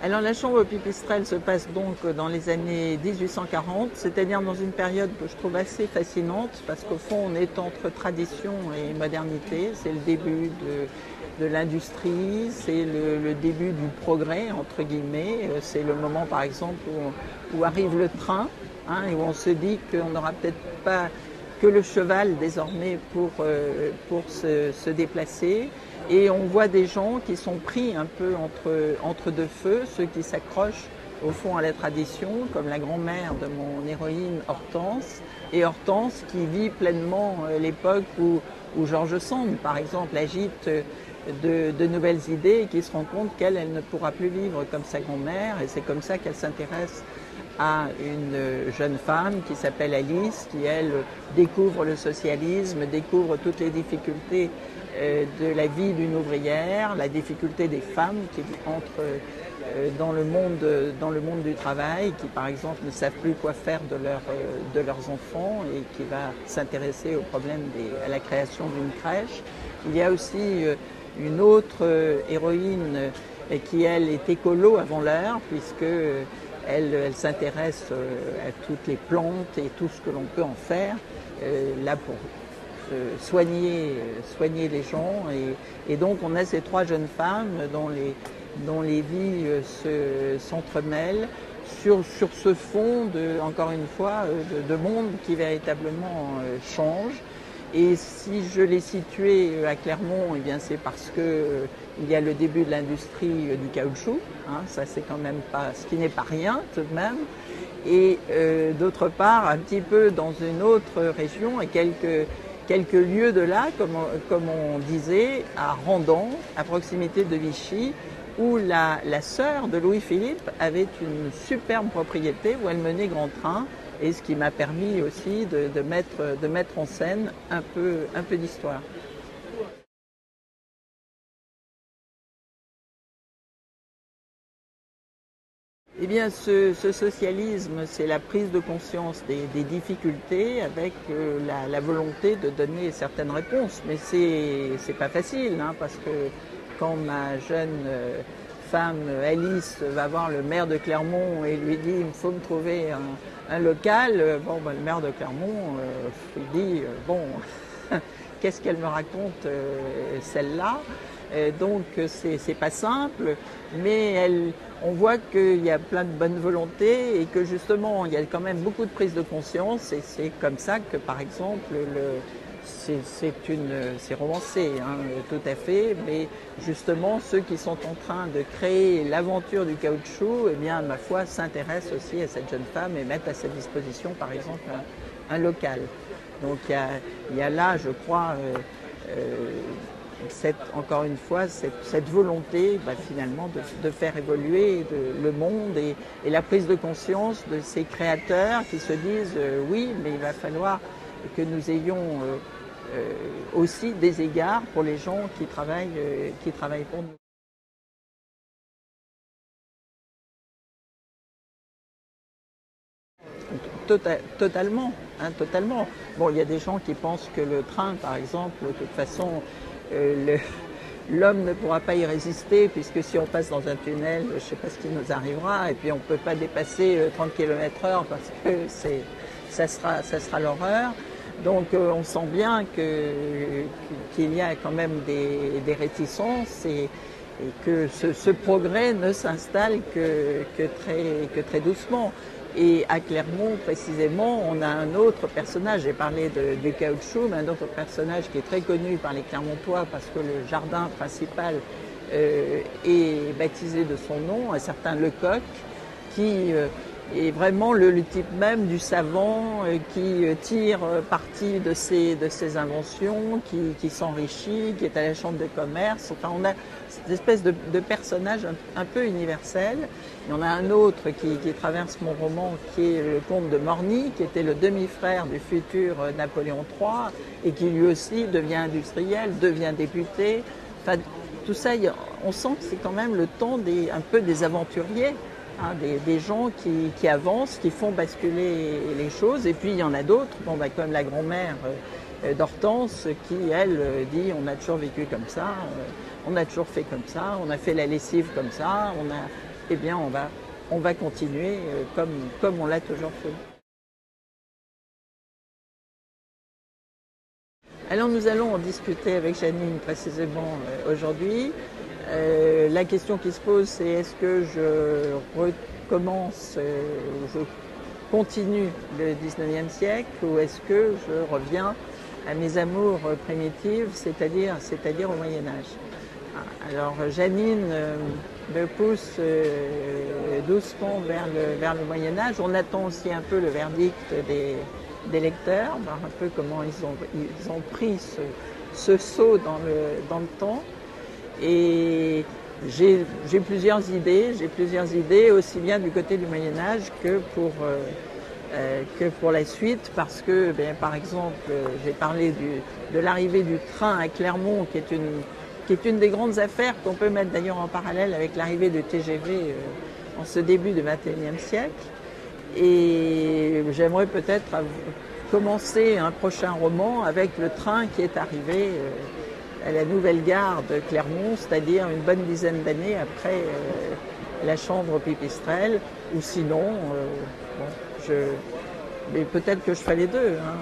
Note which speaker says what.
Speaker 1: Alors la chambre pipistrelle se passe donc dans les années 1840, c'est-à-dire dans une période que je trouve assez fascinante parce qu'au fond on est entre tradition et modernité. C'est le début de l'industrie, c'est le début du progrès entre guillemets. C'est le moment par exemple où arrive le train et où on se dit qu'on n'aura peut-être pas que le cheval désormais pour se déplacer. Et on voit des gens qui sont pris un peu entre deux feux, ceux qui s'accrochent au fond à la tradition, comme la grand-mère de mon héroïne Hortense, et Hortense qui vit pleinement l'époque où George Sand, par exemple, agite de nouvelles idées et qui se rend compte qu'elle ne pourra plus vivre comme sa grand-mère, et c'est comme ça qu'elle s'intéresse à une jeune femme qui s'appelle Alice, qui elle découvre le socialisme, découvre toutes les difficultés de la vie d'une ouvrière, la difficulté des femmes qui entrent dans le monde du travail, qui par exemple ne savent plus quoi faire de leurs enfants et qui va s'intéresser au problème à la création d'une crèche. Il y a aussi une autre héroïne qui elle est écolo avant l'heure puisque elle s'intéresse à toutes les plantes et tout ce que l'on peut en faire là pour soigner les gens et donc on a ces trois jeunes femmes dont les vies s'entremêlent sur ce fond encore une fois de monde qui véritablement change. Et si je l'ai situé à Clermont, eh bien c'est parce que il y a le début de l'industrie du caoutchouc, ça c'est quand même pas, ce qui n'est pas rien tout de même. Et d'autre part, un petit peu dans une autre région et quelques lieues de là, comme on disait, à Randan, à proximité de Vichy, où la sœur de Louis-Philippe avait une superbe propriété où elle menait grand train, et ce qui m'a permis aussi de mettre en scène un peu d'histoire. Eh bien, ce socialisme, c'est la prise de conscience des difficultés avec la volonté de donner certaines réponses. Mais c'est pas facile, parce que quand ma jeune femme Alice va voir le maire de Clermont et lui dit il faut me trouver un local, le maire de Clermont il dit qu'est-ce qu'elle me raconte celle-là? Donc c'est pas simple, mais on voit qu'il y a plein de bonne volonté et que justement il y a quand même beaucoup de prise de conscience et c'est comme ça que par exemple c'est romancé, tout à fait, mais justement ceux qui sont en train de créer l'aventure du caoutchouc, eh bien ma foi s'intéressent aussi à cette jeune femme et mettent à sa disposition par exemple un local. Donc il y a là, je crois, encore une fois, cette volonté finalement de faire évoluer le monde et la prise de conscience de ces créateurs qui se disent oui, mais il va falloir que nous ayons aussi des égards pour les gens qui travaillent pour nous. Totalement, totalement. Bon, il y a des gens qui pensent que le train, par exemple, de toute façon, l'homme ne pourra pas y résister puisque si on passe dans un tunnel, je ne sais pas ce qui nous arrivera et puis on ne peut pas dépasser 30 km/h parce que ça sera l'horreur. Donc on sent bien qu'il y a quand même des réticences et que ce progrès ne s'installe que très doucement. Et à Clermont, précisément, on a un autre personnage, j'ai parlé du caoutchouc, mais un autre personnage qui est très connu par les Clermontois parce que le jardin principal est baptisé de son nom, un certain Lecoq, qui est vraiment le type même du savant qui tire parti de ses inventions, qui s'enrichit, qui est à la chambre de commerce. Enfin, on a cette espèce de personnage un peu universel. Il y en a un autre qui traverse mon roman, qui est le comte de Morny, qui était le demi-frère du futur Napoléon III et qui lui aussi devient industriel, devient député. Enfin, tout ça, on sent que c'est quand même le temps un peu des aventuriers. Des gens qui avancent, qui font basculer les choses. Et puis il y en a d'autres, comme la grand-mère d'Hortense, qui elle dit on a toujours vécu comme ça, on a toujours fait comme ça, on a fait la lessive comme ça, eh bien on va continuer comme on l'a toujours fait. Alors nous allons en discuter avec Janine précisément aujourd'hui. La question qui se pose, c'est est-ce que je recommence, je continue le 19e siècle ou est-ce que je reviens à mes amours primitives, c'est-à-dire au Moyen-Âge. Alors Janine me pousse doucement vers le Moyen-Âge. On attend aussi un peu le verdict des lecteurs, voir un peu comment ils ont pris ce saut dans le temps. Et j'ai plusieurs idées, aussi bien du côté du Moyen-Âge que pour la suite, parce que, par exemple, j'ai parlé de l'arrivée du train à Clermont, qui est une des grandes affaires qu'on peut mettre d'ailleurs en parallèle avec l'arrivée du TGV en ce début du XXIe siècle. Et j'aimerais peut-être commencer un prochain roman avec le train qui est arrivé à la nouvelle gare de Clermont, c'est-à-dire une bonne dizaine d'années après la chambre Pipistrelle, ou sinon, mais peut-être que je ferai les deux. Hein.